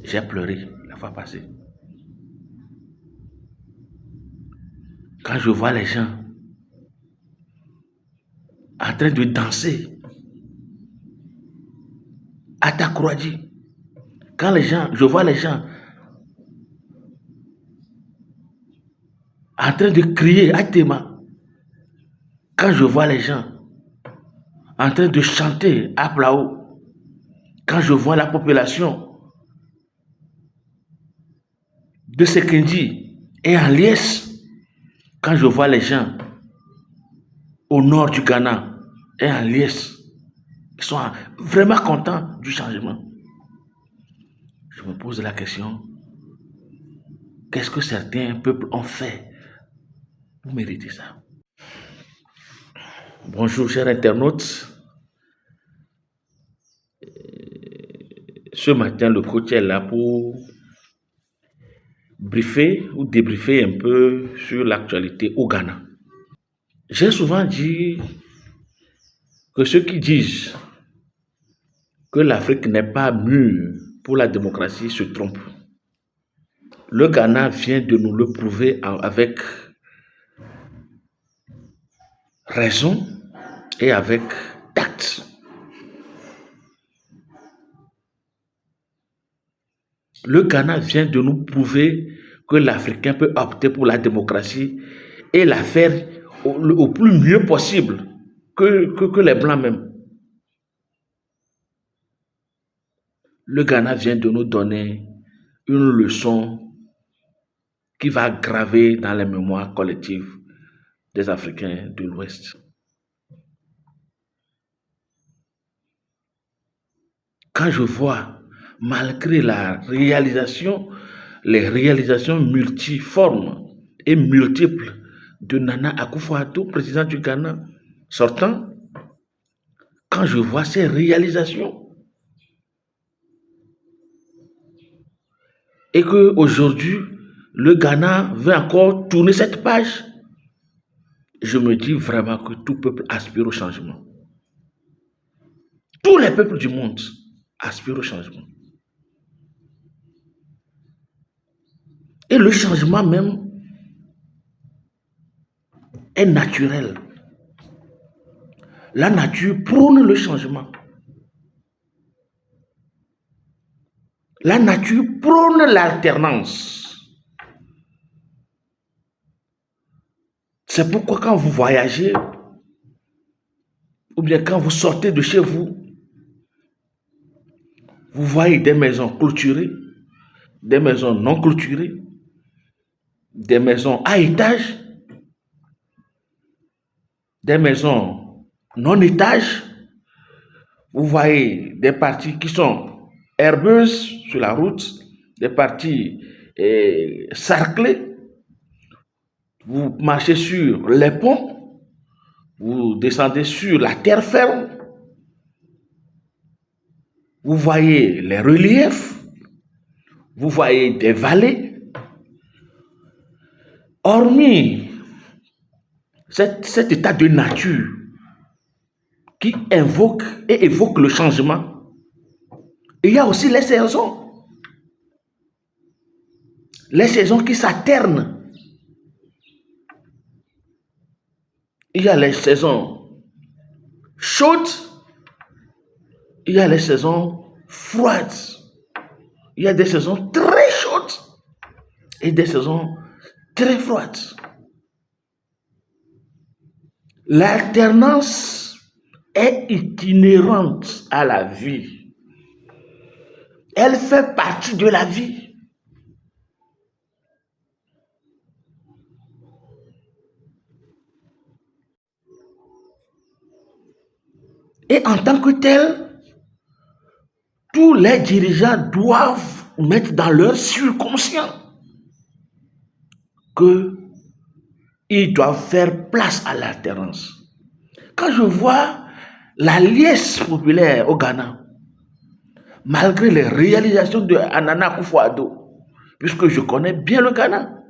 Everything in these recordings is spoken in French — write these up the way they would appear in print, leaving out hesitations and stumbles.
J'ai pleuré la fois passée. Quand je vois les gens en train de danser à Takoradi, je vois les gens en train de crier à Tema, quand je vois les gens en train de chanter à Plao, quand je vois la population de Sekendi et en Liesse, quand je vois les gens au nord du Ghana et en Liesse, qui sont vraiment contents du changement, je me pose la question, qu'est-ce que certains peuples ont fait pour mériter ça? Bonjour chers internautes. Ce matin, le coach est là pour briefer ou débriefer un peu sur l'actualité au Ghana. J'ai souvent dit que ceux qui disent que l'Afrique n'est pas mûre pour la démocratie se trompent. Le Ghana vient de nous le prouver avec raison et avec tact. Le Ghana vient de nous prouver que l'Africain peut opter pour la démocratie et la faire au plus mieux possible que les Blancs même. Le Ghana vient de nous donner une leçon qui va graver dans les mémoires collectives des Africains de l'Ouest. Quand je vois, malgré les réalisations multiformes et multiples de Nana Akufo-Addo, président du Ghana sortant, quand je vois ces réalisations, et qu'aujourd'hui, le Ghana veut encore tourner cette page, je me dis vraiment que tout peuple aspire au changement. Tous les peuples du monde aspirent au changement. Et le changement même est naturel. La nature prône le changement. La nature prône l'alternance. C'est pourquoi quand vous voyagez, ou bien quand vous sortez de chez vous, vous voyez des maisons clôturées, des maisons non clôturées, des maisons à étage, des maisons non étage. Vous voyez des parties qui sont herbeuses sur la route, des parties sarclées. Vous marchez sur les ponts, vous descendez sur la terre ferme, vous voyez les reliefs, vous voyez des vallées. Hormis cet état de nature qui invoque et évoque le changement, il y a aussi les saisons. Les saisons qui s'alternent. Il y a les saisons chaudes, il y a les saisons froides, il y a des saisons très chaudes et des saisons très froides. L'alternance est itinérante à la vie. Elle fait partie de la vie. Et en tant que tel, tous les dirigeants doivent mettre dans leur subconscient qu'ils doivent faire place à l'alternance. Quand je vois la liesse populaire au Ghana, malgré les réalisations de Nana Akufo-Addo, puisque je connais bien le Ghana,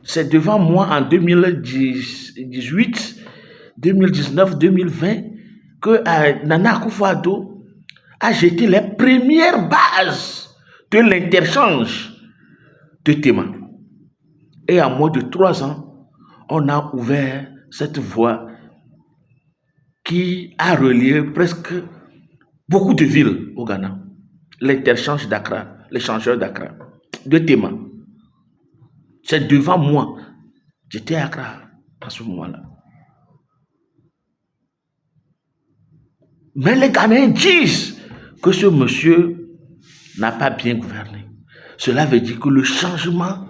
c'est devant moi en 2018, 2019, 2020 que Nana Akufo-Addo a jeté les premières bases de l'interchange de témoins. Et en moins de 3 ans, on a ouvert cette voie qui a relié presque beaucoup de villes au Ghana. L'interchange d'Accra, l'échangeur d'Accra, de Tema. C'est devant moi. J'étais à Accra à ce moment-là. Mais les Ghanéens disent que ce monsieur n'a pas bien gouverné. Cela veut dire que le changement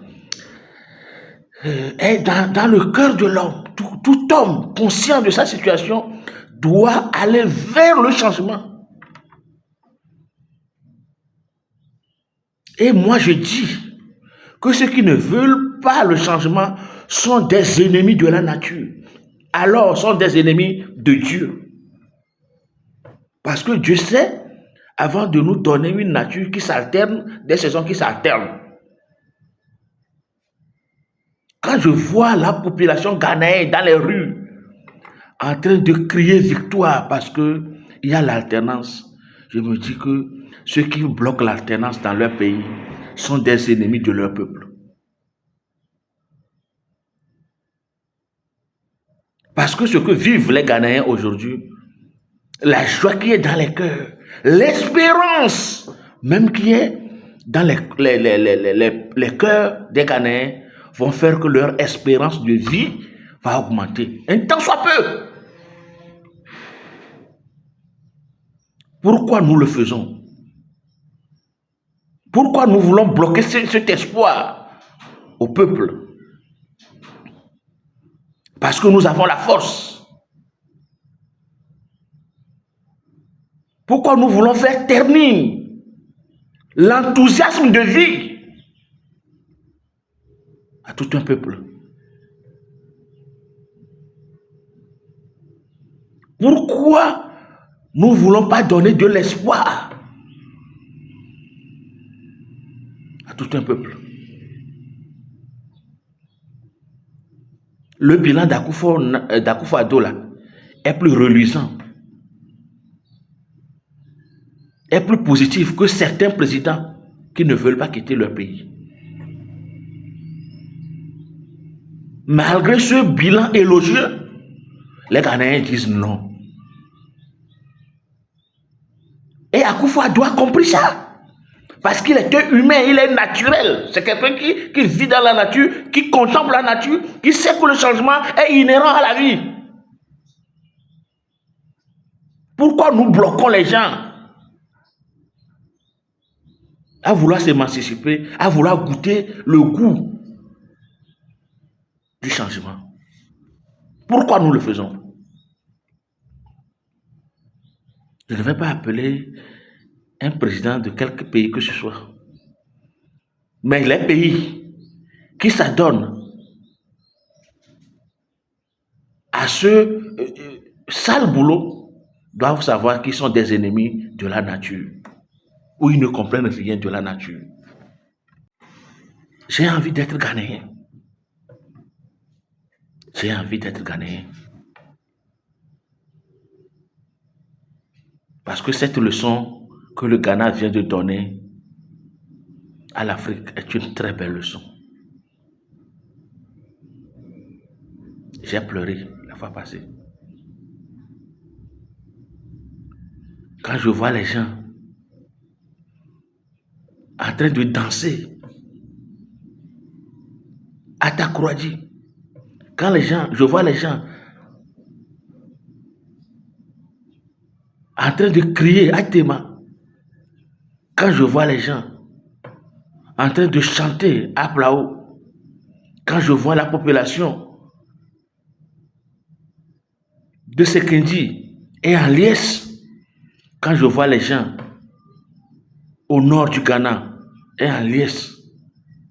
est dans le cœur de l'homme. Tout homme conscient de sa situation doit aller vers le changement. Et moi je dis que ceux qui ne veulent pas le changement sont des ennemis de la nature. Alors sont des ennemis de Dieu. Parce que Dieu sait, avant de nous donner une nature qui s'alterne, des saisons qui s'alternent. Quand je vois la population ghanéenne dans les rues en train de crier victoire parce qu'il y a l'alternance, je me dis que ceux qui bloquent l'alternance dans leur pays sont des ennemis de leur peuple. Parce que ce que vivent les Ghanéens aujourd'hui, la joie qui est dans les cœurs, l'espérance même qui est dans les cœurs des Ghanéens vont faire que leur espérance de vie va augmenter. Un tant soit peu. Pourquoi nous le faisons? Pourquoi nous voulons bloquer cet espoir au peuple? Parce que nous avons la force. Pourquoi nous voulons faire ternir l'enthousiasme de vie à tout un peuple? Pourquoi nous ne voulons pas donner de l'espoir à tout un peuple? Le bilan d'Akufo-Addo est plus reluisant, est plus positif que certains présidents qui ne veulent pas quitter leur pays. Malgré ce bilan élogieux, les Ghanéens disent non. Et Akufo-Addo a compris ça. Parce qu'il était humain, il est naturel. C'est quelqu'un qui vit dans la nature, qui contemple la nature, qui sait que le changement est inhérent à la vie. Pourquoi nous bloquons les gens à vouloir s'émanciper, à vouloir goûter le goût du changement? Pourquoi nous le faisons? Je ne vais pas appeler un président de quelque pays que ce soit. Mais les pays qui s'adonnent à ce sale boulot doivent savoir qu'ils sont des ennemis de la nature, ou ils ne comprennent rien de la nature. J'ai envie d'être Ghanéen. J'ai envie d'être Ghanéen. Parce que cette leçon que le Ghana vient de donner à l'Afrique est une très belle leçon. J'ai pleuré la fois passée. Quand je vois les gens en train de danser à Takoradi, quand je vois les gens en train de crier à Tema, quand je vois les gens en train de chanter à Plao, quand je vois la population de Sekendi et en liesse, quand je vois les gens au nord du Ghana et en liesse,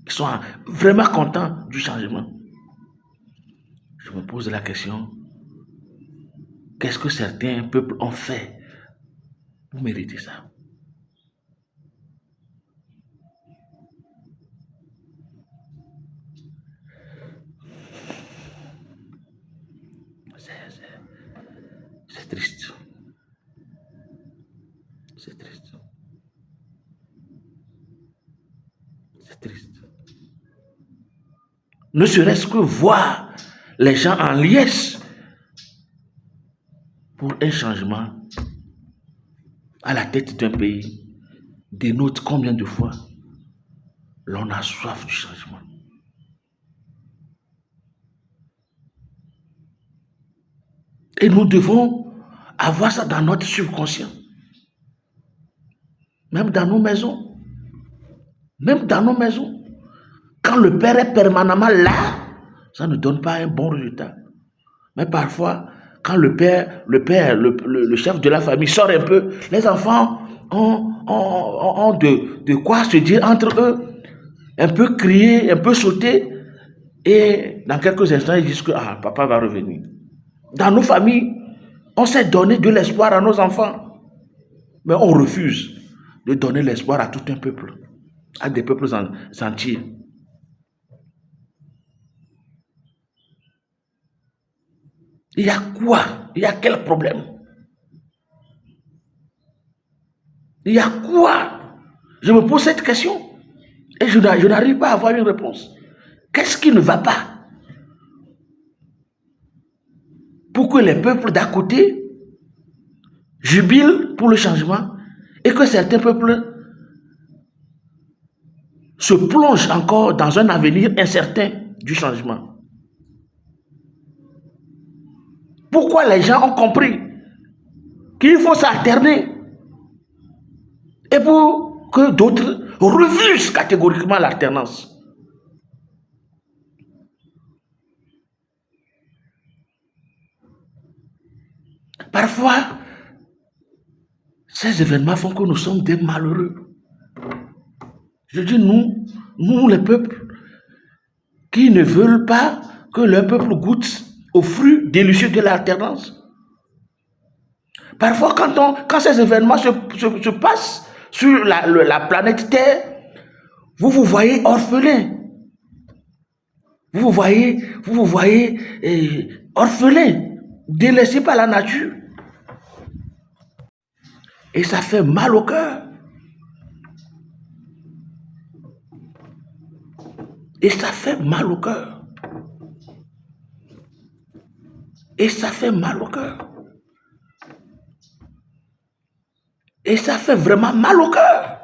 qui sont vraiment contents du changement, je me pose la question, qu'est-ce que certains peuples ont fait pour mériter ça? C'est triste. C'est triste. C'est triste. Ne serait-ce que voir les gens en liesse pour un changement à la tête d'un pays dénote combien de fois l'on a soif du changement. Et nous devons avoir ça dans notre subconscient. Même dans nos maisons. Même dans nos maisons. Quand le père est permanemment là, ça ne donne pas un bon résultat. Mais parfois, quand le chef de la famille sort un peu, les enfants ont de quoi se dire entre eux, un peu crier, un peu sauter, et dans quelques instants, ils disent que papa va revenir. Dans nos familles, on s'est donné de l'espoir à nos enfants, mais on refuse de donner l'espoir à tout un peuple, à des peuples entiers. Il y a quoi? Il y a quel problème? Il y a quoi? Je me pose cette question et je n'arrive pas à avoir une réponse. Qu'est-ce qui ne va pas? Pour que les peuples d'à côté jubilent pour le changement et que certains peuples se plongent encore dans un avenir incertain du changement. Pourquoi les gens ont compris qu'il faut s'alterner et pour que d'autres refusent catégoriquement l'alternance? Parfois, ces événements font que nous sommes des malheureux. Je dis nous les peuples qui ne veulent pas que leur peuple goûte aux fruits délicieux de l'alternance. Parfois, quand ces événements se passent sur la planète Terre, vous vous voyez orphelin. Vous vous voyez orphelin, délaissé par la nature. Et ça fait mal au cœur. Et ça fait mal au cœur. Et ça fait mal au cœur. Et ça fait vraiment mal au cœur.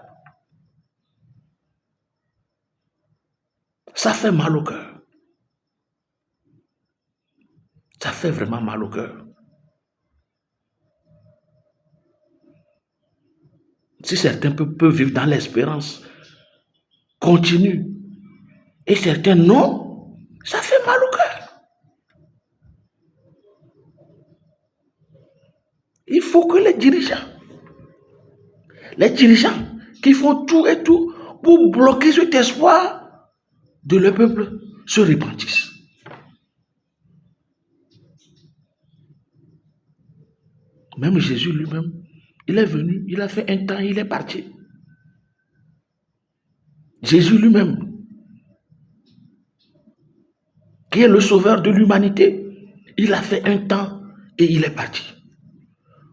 Ça fait mal au cœur. Ça fait vraiment mal au cœur. Si certains peuvent vivre dans l'espérance continue et certains non, ça fait mal au cœur. Il faut que les dirigeants qui font tout et tout pour bloquer cet espoir de leur peuple se repentissent. Même Jésus lui-même, il est venu, il a fait un temps, il est parti. Jésus lui-même, qui est le sauveur de l'humanité, il a fait un temps et il est parti.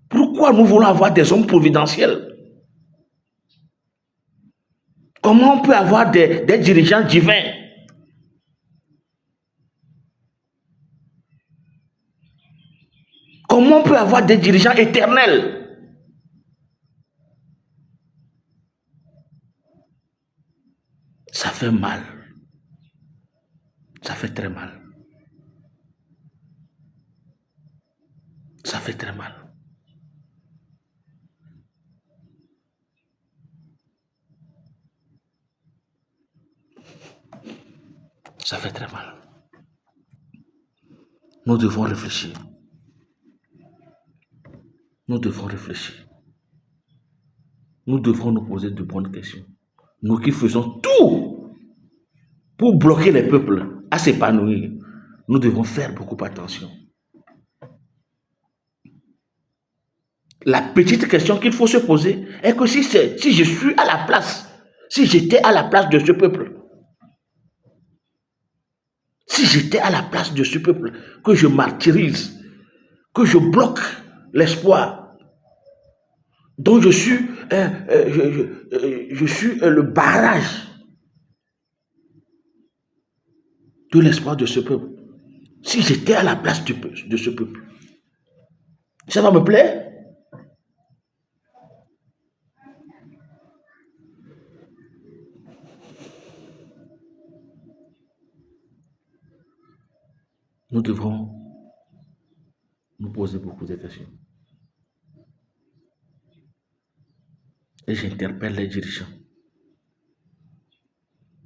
Pourquoi nous voulons avoir des hommes providentiels? Comment on peut avoir des dirigeants divins? Comment on peut avoir des dirigeants éternels? Ça fait mal. Ça fait très mal. Ça fait très mal. Ça fait très mal. Nous devons réfléchir. Nous devons réfléchir. Nous devons nous poser de bonnes questions. Nous qui faisons tout pour bloquer les peuples à s'épanouir, nous devons faire beaucoup attention. La petite question qu'il faut se poser est que si je suis à la place, si j'étais à la place de ce peuple, si j'étais à la place de ce peuple, que je martyrise, que je bloque l'espoir, Donc je suis le barrage de l'espoir de ce peuple. Si j'étais à la place de ce peuple, ça va me plaire? Nous devrons nous poser beaucoup de questions. Et j'interpelle les dirigeants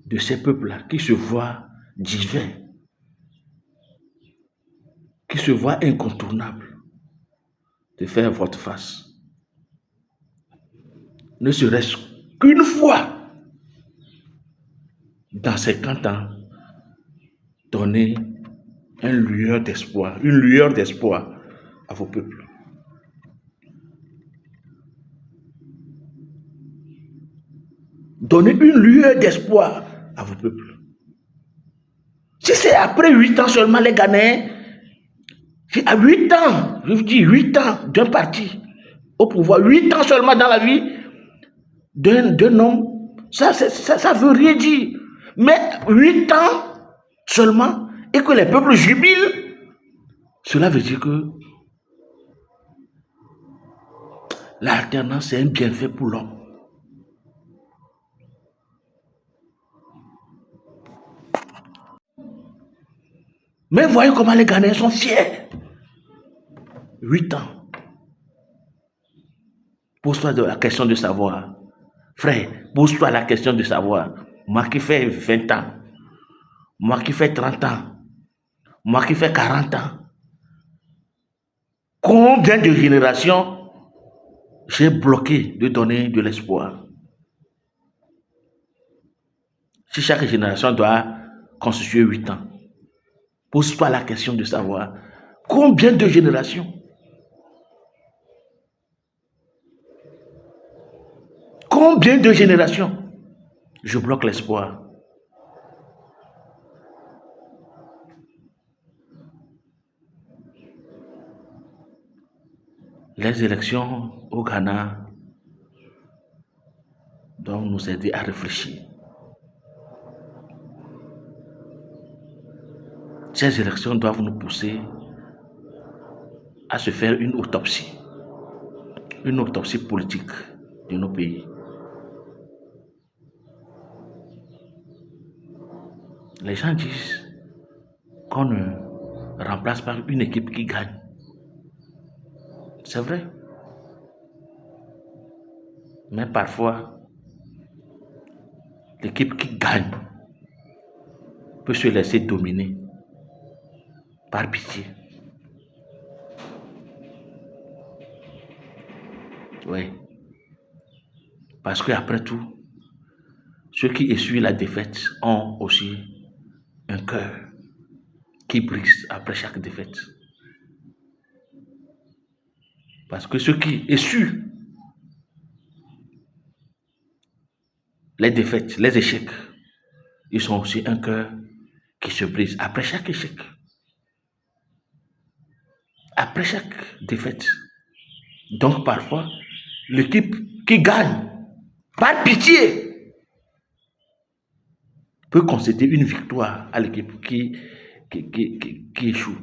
de ces peuples-là qui se voient divins, qui se voient incontournables, de faire votre face. Ne serait-ce qu'une fois dans 50 ans, donner une lueur d'espoir à vos peuples. Donner une lueur d'espoir à vos peuples. Si c'est après 8 ans seulement les Ghanéens, si à 8 ans, je vous dis 8 ans d'un parti au pouvoir, 8 ans seulement dans la vie d'un homme, ça veut rien dire. Mais 8 ans seulement et que les peuples jubilent, cela veut dire que l'alternance est un bienfait pour l'homme. Mais voyez comment les Ghanéens sont fiers. 8 ans. Pose-toi la question de savoir. Frère, pose-toi la question de savoir. Moi qui fais 20 ans, moi qui fais 30 ans, moi qui fais 40 ans, combien de générations j'ai bloqué de donner de l'espoir? Si chaque génération doit constituer 8 ans, pose-toi la question de savoir combien de générations? Combien de générations je bloque l'espoir? Les élections au Ghana doivent nous aider à réfléchir. Ces élections doivent nous pousser à se faire une autopsie politique de nos pays. Les gens disent qu'on ne remplace pas une équipe qui gagne. C'est vrai. Mais parfois, l'équipe qui gagne peut se laisser dominer par pitié. Oui. Parce qu'après tout, ceux qui essuient la défaite ont aussi un cœur qui brise après chaque défaite. Parce que ceux qui essuient les défaites, les échecs, ils ont aussi un cœur qui se brise après chaque échec. Après chaque défaite. Donc parfois, l'équipe qui gagne, par pitié, peut concéder une victoire à l'équipe qui échoue.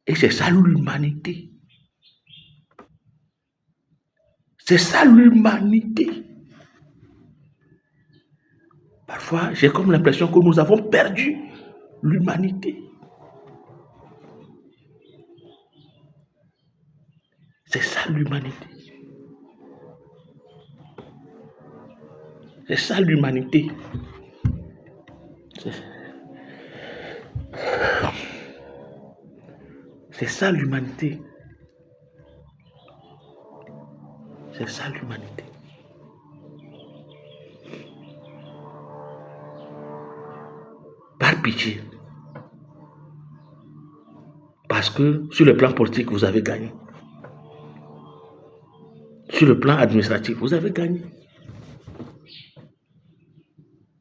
Et c'est ça l'humanité. C'est ça l'humanité. Parfois, j'ai comme l'impression que nous avons perdu l'humanité. C'est ça l'humanité. C'est ça l'humanité. C'est ça l'humanité. C'est ça l'humanité. Par pitié. Parce que sur le plan politique, vous avez gagné. Sur le plan administratif, vous avez gagné.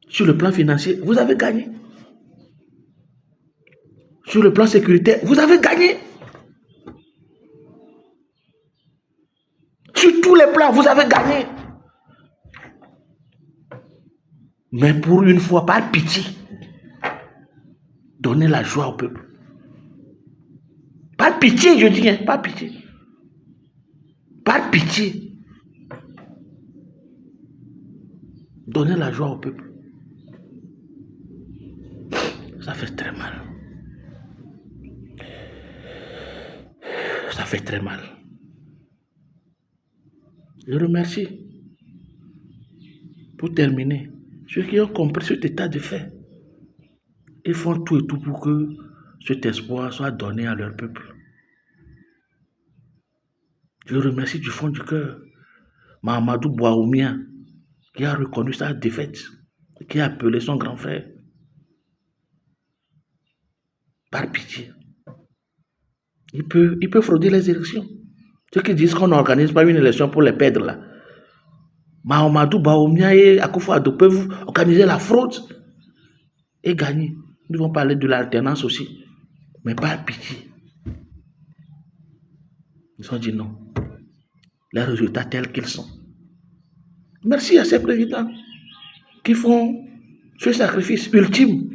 Sur le plan financier, vous avez gagné. Sur le plan sécuritaire, vous avez gagné. Sur tous les plans, vous avez gagné. Mais pour une fois, par pitié, donnez la joie au peuple. Par pitié, je dis, hein, par pitié. Par pitié. Donnez la joie au peuple. Ça fait très mal. Ça fait très mal. Je remercie. Pour terminer, ceux qui ont compris cet état de fait, ils font tout et tout pour que cet espoir soit donné à leur peuple. Je remercie du fond du cœur Mahamadou Bouaoumia, qui a reconnu sa défaite, qui a appelé son grand frère. Par pitié. Il peut frauder les élections. Ceux qui disent qu'on n'organise pas une élection pour les perdre là. Mahamadou Bouaoumia et Akufo-Addo peuvent organiser la fraude et gagner. Nous allons parler de l'alternance aussi. Mais par pitié. Ils ont dit non. Les résultats tels qu'ils sont. Merci à ces présidents qui font ce sacrifice ultime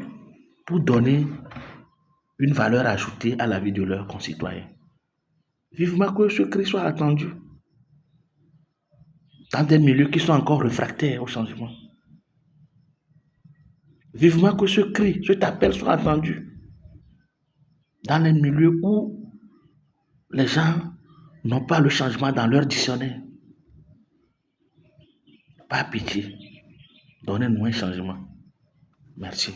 pour donner une valeur ajoutée à la vie de leurs concitoyens. Vivement que ce cri soit attendu dans des milieux qui sont encore réfractaires au changement. Vivement que ce cri, cet appel soit attendu dans les milieux où les gens n'ont pas le changement dans leur dictionnaire. Par pitié, donnez-nous un changement. Merci.